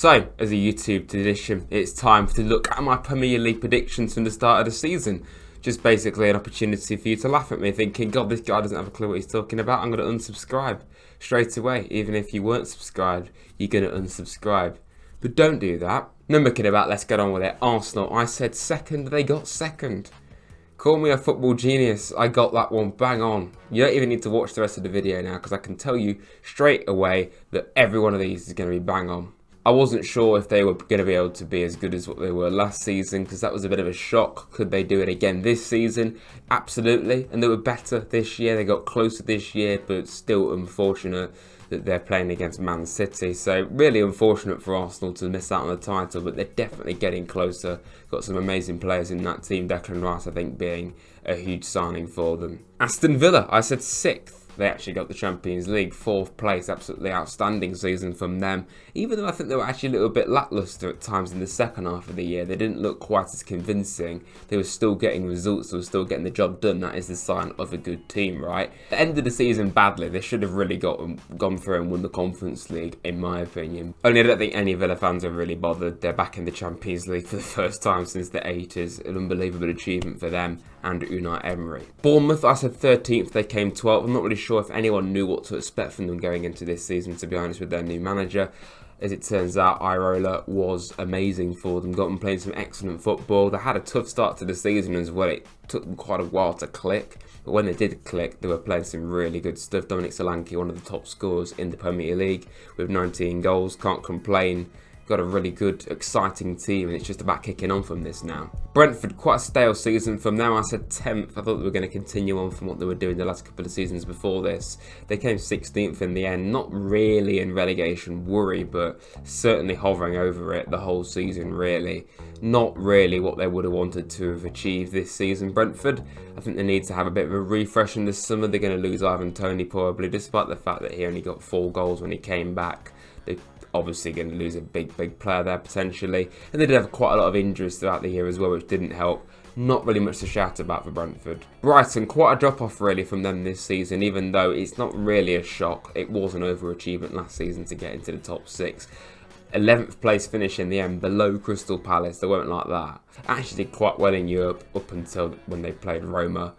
So, as a YouTube tradition, it's time to look at my Premier League predictions from the start of the season. Just basically an opportunity for you to laugh at me thinking, God, this guy doesn't have a clue what he's talking about. I'm going to unsubscribe straight away. Even if you weren't subscribed, you're going to unsubscribe. But don't do that. No mucking about, let's get on with it. Arsenal, I said second, they got second. Call me a football genius, I got that one bang on. You don't even need to watch the rest of the video now because I can tell you straight away that every one of these is going to be bang on. I wasn't sure if they were going to be able to be as good as what they were last season because that was a bit of a shock. Could they do it again this season? Absolutely. And they were better this year. They got closer this year, but still unfortunate that they're playing against Man City. So really unfortunate for Arsenal to miss out on the title, but they're definitely getting closer. Got some amazing players in that team. Declan Rice, I think, being a huge signing for them. Aston Villa, I said 6th. They actually got the Champions League, 4th place, absolutely outstanding season from them. Even though I think they were actually a little bit lacklustre at times in the second half of the year, they didn't look quite as convincing. They were still getting results, they were still getting the job done. That is the sign of a good team, right? The end of the season badly, they should have really gone through and won the Conference League, in my opinion. Only I don't think any Villa fans are really bothered. They're back in the Champions League for the first time since the 80s. An unbelievable achievement for them and Unai Emery. Bournemouth, I said 13th, they came 12th. I'm not really sure if anyone knew what to expect from them going into this season, to be honest, with their new manager. As it turns out, Irola was amazing for them, got them playing some excellent football. They had a tough start to the season as well. It took them quite a while to click, but when they did click, they were playing some really good stuff. Dominic Solanke, one of the top scorers in the Premier League with 19 goals, can't complain. Got a really good, exciting team, and it's just about kicking on from this now. Brentford, quite a stale season from them. I said 10th. I thought they were going to continue on from what they were doing the last couple of seasons before this. They came 16th in the end. Not really in relegation worry, but certainly hovering over it the whole season, really. Not really what they would have wanted to have achieved this season. Brentford, I think they need to have a bit of a refresh in the summer. They're going to lose Ivan Toney probably, despite the fact that he only got 4 goals when he came back. They obviously going to lose a big player there potentially, and they did have quite a lot of injuries throughout the year as well, which didn't help. Not really much to shout about for Brentford. Brighton, quite a drop off really from them this season, even though it's not really a shock. It was an overachievement last season to get into the top 6. 11th place finish in the end, below Crystal Palace. They weren't like that. Actually did quite well in Europe up until when they played Roma.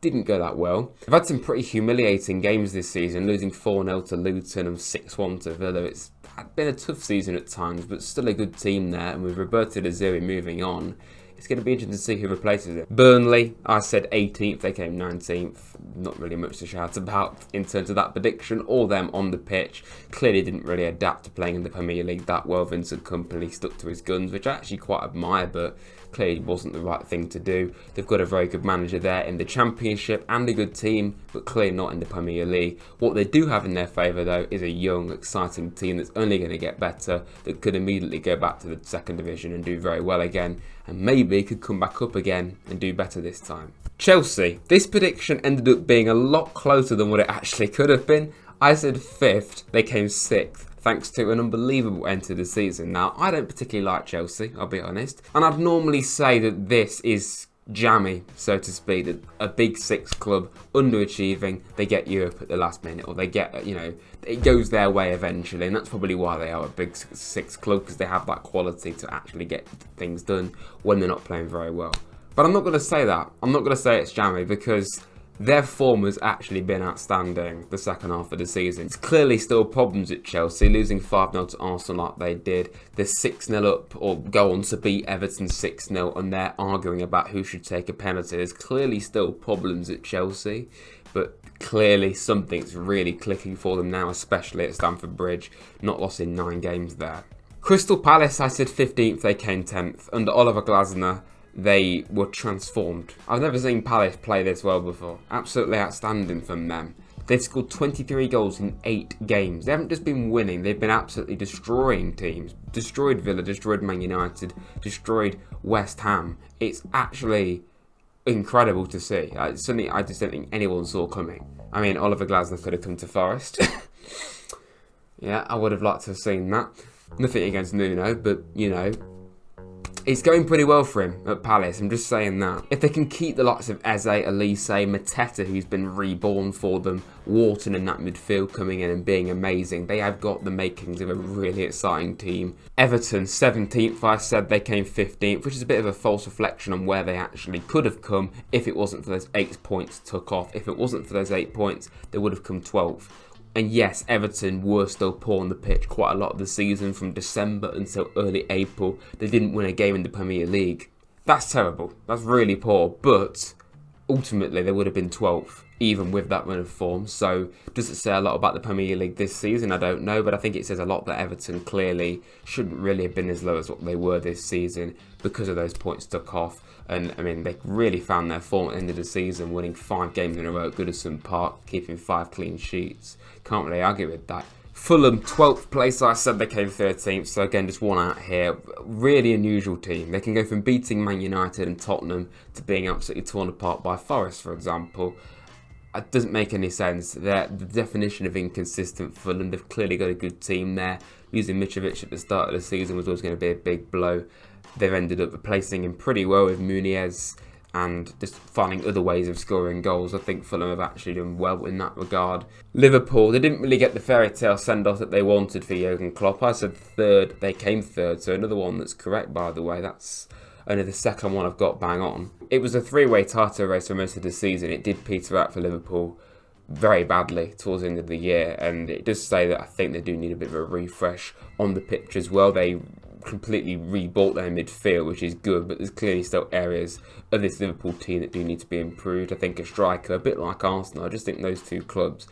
Didn't go that well. They've had some pretty humiliating games this season, losing 4-0 to Luton and 6-1 to Villa. It's been a tough season at times, but still a good team there, and with Roberto De Zerbi moving on, it's going to be interesting to see who replaces it. Burnley, I said 18th, they came 19th. Not really much to shout about in terms of that prediction, or them on the pitch. Clearly didn't really adapt to playing in the Premier League that well. Vincent Kompany stuck to his guns, which I actually quite admire, but clearly wasn't the right thing to do. They've got a very good manager there in the Championship and a good team, but clearly not in the Premier League. What they do have in their favour though is a young, exciting team that's only going to get better, that could immediately go back to the second division and do very well again, and maybe could come back up again and do better this time. Chelsea, this prediction ended up being a lot closer than what it actually could have been. I said 5th, they came 6th. Thanks to an unbelievable end to the season. Now, I don't particularly like Chelsea, I'll be honest. And I'd normally say that this is jammy, so to speak, that a big 6 club underachieving, they get Europe at the last minute, or they get, you know, it goes their way eventually, and that's probably why they are a big 6 club, because they have that quality to actually get things done when they're not playing very well. But I'm not going to say that. I'm not going to say it's jammy, because their form has actually been outstanding the second half of the season. It's clearly still problems at Chelsea, losing 5-0 to Arsenal like they did. They're 6-0 up, or go on to beat Everton 6-0, and they're arguing about who should take a penalty. There's clearly still problems at Chelsea, but clearly something's really clicking for them now, especially at Stamford Bridge. Not lost in 9 games there. Crystal Palace, I said 15th, they came 10th. Under Oliver Glasner, they were transformed. I've never seen Palace play this well before. Absolutely outstanding from them. They've scored 23 goals in 8 games. They haven't just been winning, they've been absolutely destroying teams. Destroyed Villa, destroyed Man United, destroyed West Ham. It's actually incredible to see. Something I just don't think anyone saw coming. I mean, Oliver Glasner could have come to Forest. Yeah, I would have liked to have seen that. Nothing against Nuno, but, you know, It's going pretty well for him at Palace, I'm just saying that. If they can keep the likes of Eze, Elise, Mateta, who's been reborn for them, Wharton in that midfield coming in and being amazing, they have got the makings of a really exciting team. Everton, 17th, I said they came 15th, which is a bit of a false reflection on where they actually could have come if it wasn't for those 8 points took off. If it wasn't for those 8 points, they would have come 12th. And yes, Everton were still poor on the pitch quite a lot of the season from December until early April. They didn't win a game in the Premier League. That's terrible. That's really poor. But ultimately, they would have been 12th, even with that run of form. So does it say a lot about the Premier League this season? I don't know. But I think it says a lot that Everton clearly shouldn't really have been as low as what they were this season because of those points took off. And I mean, they really found their form at the end of the season, winning 5 games in a row at Goodison Park, keeping 5 clean sheets. Can't really argue with that. Fulham, 12th place, I said they came 13th, so again, just one out here. Really unusual team. They can go from beating Man United and Tottenham to being absolutely torn apart by Forest, for example. It doesn't make any sense. They're the definition of inconsistent Fulham. They've clearly got a good team there. Losing Mitrovic at the start of the season was always going to be a big blow. They've ended up replacing him pretty well with Muniz and just finding other ways of scoring goals. I think Fulham have actually done well in that regard. Liverpool, they didn't really get the fairy tale send-off that they wanted for Jurgen Klopp. I said 3rd, they came 3rd, so another one that's correct, by the way. That's only the second one I've got bang on. It was a 3-way title race for most of the season. It did peter out for Liverpool very badly towards the end of the year, and it does say that I think they do need a bit of a refresh on the pitch as well. They completely rebuilt their midfield, which is good, but there's clearly still areas of this Liverpool team that do need to be improved. I think a striker, a bit like Arsenal, I just think those two clubs,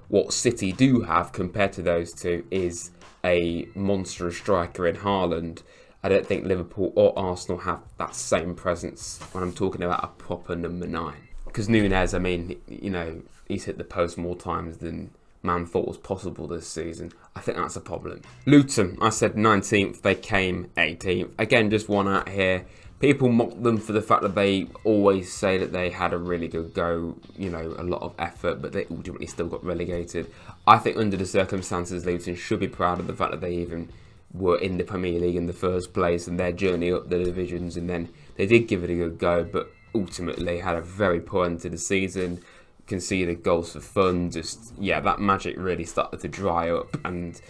what City do have compared to those two is a monstrous striker in Haaland. I don't think Liverpool or Arsenal have that same presence when I'm talking about a proper number 9. Because Nunez, I mean, you know, he's hit the post more times than man thought was possible this season. I think that's a problem. Luton, I said 19th, they came 18th. Again, just one out here. People mock them for the fact that they always say that they had a really good go, you know, a lot of effort, but they ultimately still got relegated. I think under the circumstances, Luton should be proud of the fact that they even were in the Premier League in the first place and their journey up the divisions, and then they did give it a good go, but ultimately had a very poor end to the season. Conceded goals for fun. Just, yeah, that magic really started to dry up, and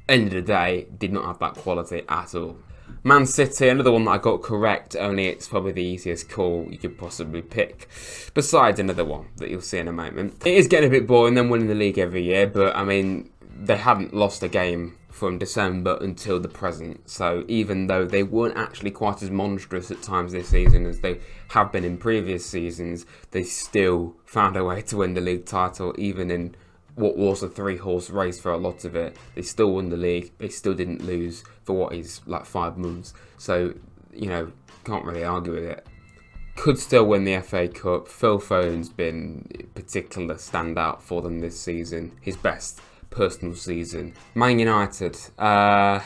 end of the day did not have that quality at all. Man City, another one that I got correct, only it's probably the easiest call you could possibly pick, besides another one that you'll see in a moment. It is getting a bit boring them winning the league every year, but I mean, they hadn't lost a game from December until the present, so even though they weren't actually quite as monstrous at times this season as they have been in previous seasons, they still found a way to win the league title, even in what was a 3-horse race for a lot of it. They still won the league, they still didn't lose for what is like 5 months, so, you know, can't really argue with it. Could still win the FA Cup. Phil Foden's been a particular standout for them this season, his best personal season. Man United, yeah,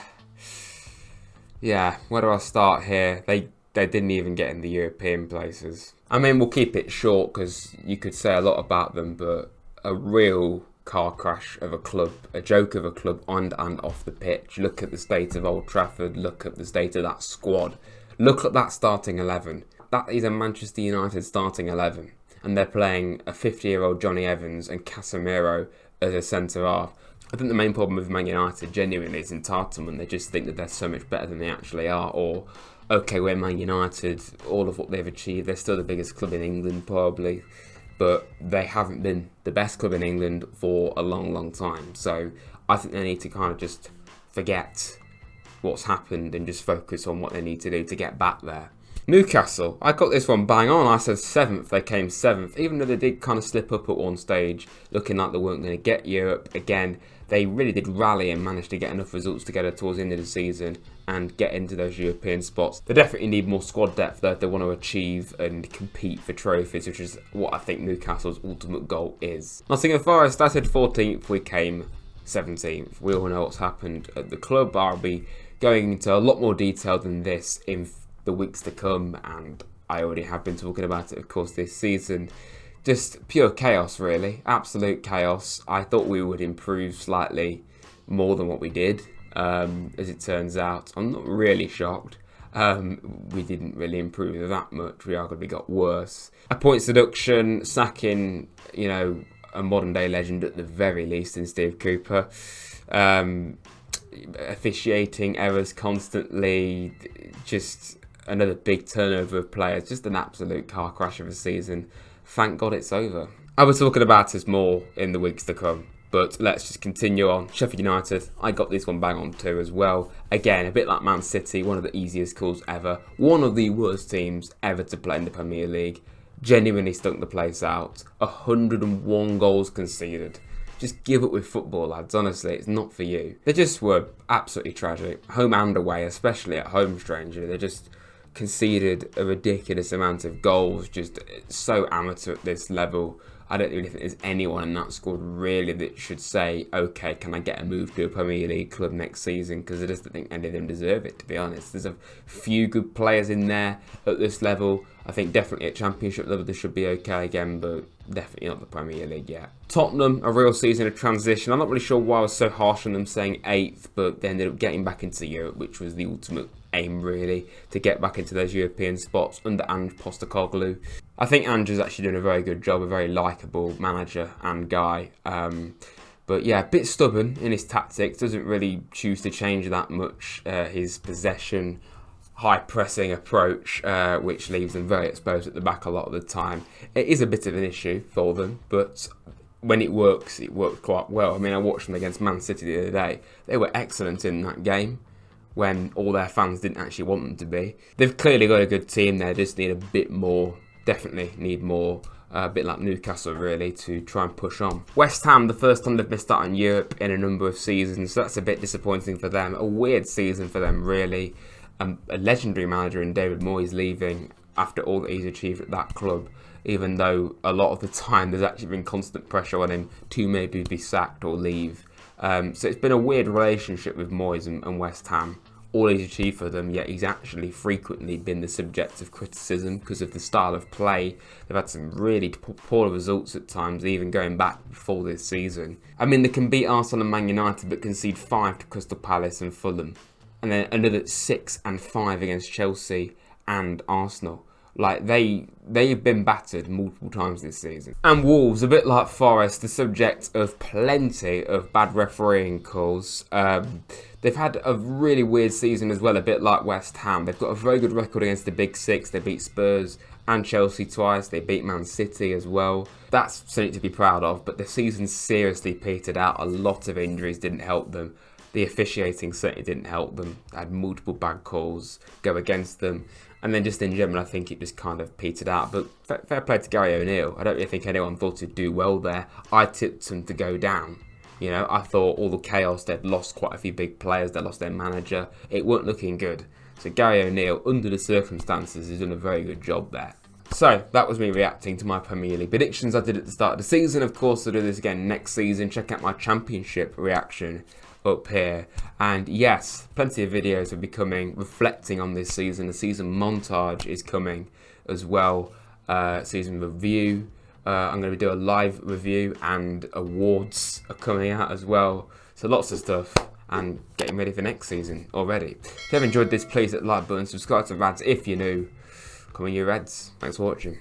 where do I start here? They didn't even get in the European places. I mean, we'll keep it short because you could say a lot about them, but a real car crash of a club, a joke of a club on and off the pitch. Look at the state of Old Trafford, look at the state of that squad, look at that starting 11. That is a Manchester United starting 11, and they're playing a 50-year-old Johnny Evans and Casemiro as a centre-half. I think the main problem with Man United genuinely is entitlement. They just think that they're so much better than they actually are, or, okay, we're Man United, all of what they've achieved, they're still the biggest club in England probably, but they haven't been the best club in England for a long, long time. So I think they need to kind of just forget what's happened and just focus on what they need to do to get back there. Newcastle, I got this one bang on. I said 7th, they came 7th, even though they did kind of slip up at one stage, looking like they weren't going to get Europe again. They really did rally and managed to get enough results together towards the end of the season and get into those European spots. They definitely need more squad depth though if they want to achieve and compete for trophies, which is what I think Newcastle's ultimate goal is. Nottingham Forest, I said 14th, we came 17th. We all know what's happened at the club. I'll be going into a lot more detail than this in the weeks to come, and I already have been talking about it, of course, this season. Just pure chaos, really. Absolute chaos. I thought we would improve slightly more than what we did, as it turns out. I'm not really shocked. We didn't really improve that much. We arguably got worse. A points deduction, sacking, a modern day legend at the very least in Steve Cooper. Officiating errors constantly, just another big turnover of players, just an absolute car crash of a season. Thank God it's over. I'll be talking about this more in the weeks to come, but let's just continue on. Sheffield United, I got this one bang on too as well. Again, a bit like Man City, one of the easiest calls ever. One of the worst teams ever to play in the Premier League. Genuinely stunk the place out. 101 goals conceded. Just give up with football, lads. Honestly, it's not for you. They just were absolutely tragic. Home and away, especially at home, strangely. They just conceded a ridiculous amount of goals. Just so amateur at this level. I don't really think there's anyone in that squad really that should say, okay, can I get a move to a Premier League club next season? Because I just don't think any of them deserve it, to be honest. There's a few good players in there at this level. I think definitely at Championship level they should be okay again, but definitely not the Premier League yet. Tottenham, a real season of transition. I'm not really sure why I was so harsh on them saying 8th, but they ended up getting back into Europe, which was the ultimate aim, really, to get back into those European spots under Ange Postecoglou. I think Ange is actually doing a very good job, a very likeable manager and guy. But yeah, a bit stubborn in his tactics, doesn't really choose to change that much his possession, high pressing approach, which leaves them very exposed at the back a lot of the time. It is a bit of an issue for them, but when it works quite well. I mean, I watched them against Man City the other day. They were excellent in that game when all their fans didn't actually want them to be. They've clearly got a good team there, just need a bit more, definitely need more, a bit like Newcastle really, to try and push on. West Ham, the first time they've missed out in Europe in a number of seasons, so that's a bit disappointing for them. A weird season for them really. A legendary manager in David Moyes leaving after all that he's achieved at that club, even though a lot of the time there's actually been constant pressure on him to maybe be sacked or leave. So it's been a weird relationship with Moyes and West Ham. All he's achieved for them, yet he's actually frequently been the subject of criticism because of the style of play. They've had some really poor results at times, even going back before this season. I mean, they can beat Arsenal and Man United, but concede 5 to Crystal Palace and Fulham. And then another 6 and 5 against Chelsea and Arsenal. Like, they've been battered multiple times this season. And Wolves, a bit like Forest, the subject of plenty of bad refereeing calls. They've had a really weird season as well, a bit like West Ham. They've got a very good record against the Big Six. They beat Spurs and Chelsea twice. They beat Man City as well. That's something to be proud of, but the season seriously petered out. A lot of injuries didn't help them. The officiating certainly didn't help them. They had multiple bad calls go against them. And then just in general, I think it just kind of petered out. But fair play to Gary O'Neill. I don't really think anyone thought he'd do well there. I tipped him to go down. I thought all the chaos, they'd lost quite a few big players. They lost their manager. It wasn't looking good. So Gary O'Neill, under the circumstances, has done a very good job there. So that was me reacting to my Premier League predictions I did at the start of the season. Of course, I'll do this again next season. Check out my Championship reaction up here. And yes, plenty of videos will be coming reflecting on this season. The season montage is coming as well. Season review. I'm going to do a live review, and awards are coming out as well. So lots of stuff, and getting ready for next season already. If you have enjoyed this, please hit the like button, subscribe to Rads if you're new. Come on, you Reds. Thanks for watching.